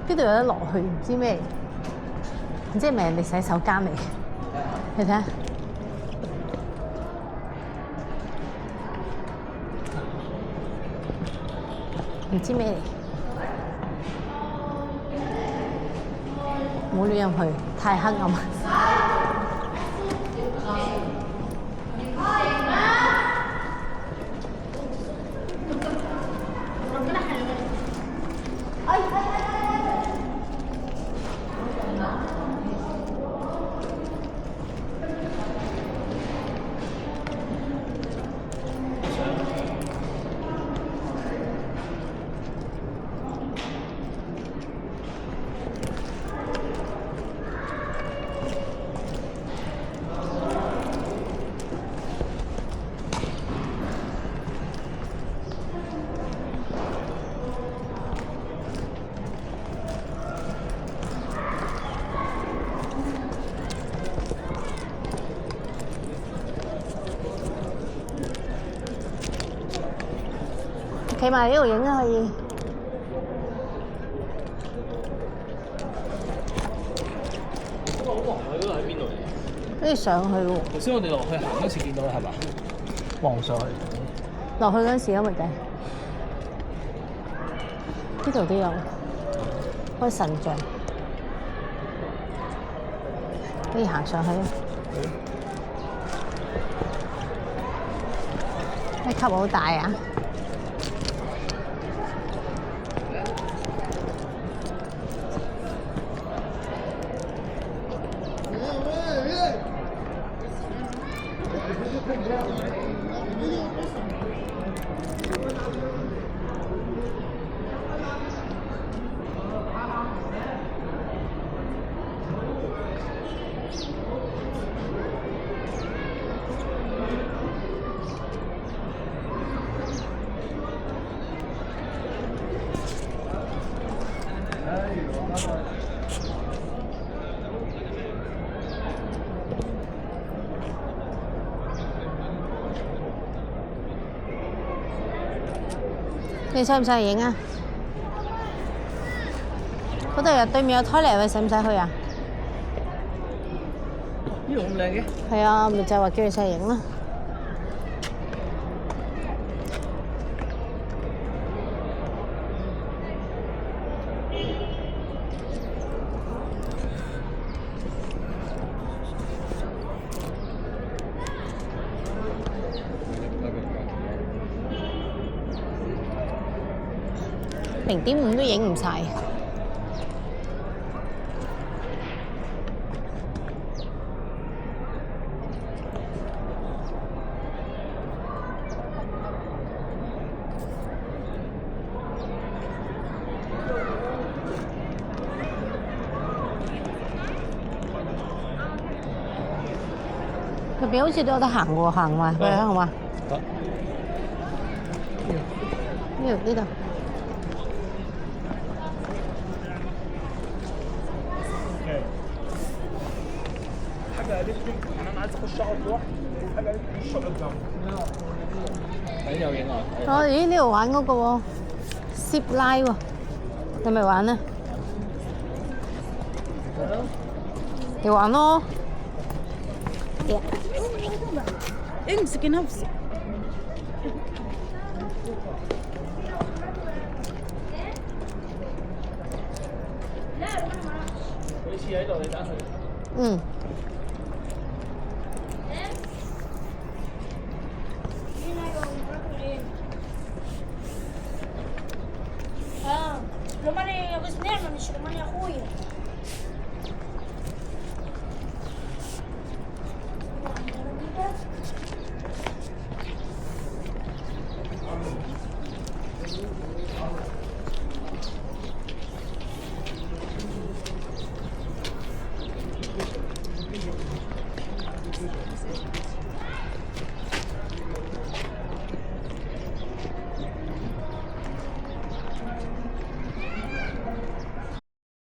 邊度有得落去？唔知咩？唔知係咪人哋洗手間嚟？你睇下，唔知咩嚟？唔好亂入去，太黑暗。企埋呢度影啊，可以。嗰個好黃喎，嗰個喺邊度嚟？跟住上去喎。頭先我哋落去行嗰時見到係嘛？望上去。落去嗰陣時因為計，呢度都有開神像，可以行上去啊！呢級好大啊！你使唔使影啊？嗰度有對面有 toilet，你使唔使去啊？呢度咁靚嘅？係啊，咪就係話叫你上嚟影咯。0.5都影唔晒。入邊好似都有得行喎，行嘛，去啊，好嘛？得。呢度。睇有影啊！咦，呢度玩嗰個喎 ，zip line 喎，你咪玩啊？你玩咯。امسك نفسك佢黐喺度，你等佢。嗯。روماني ابو سنين مش روماني اخويا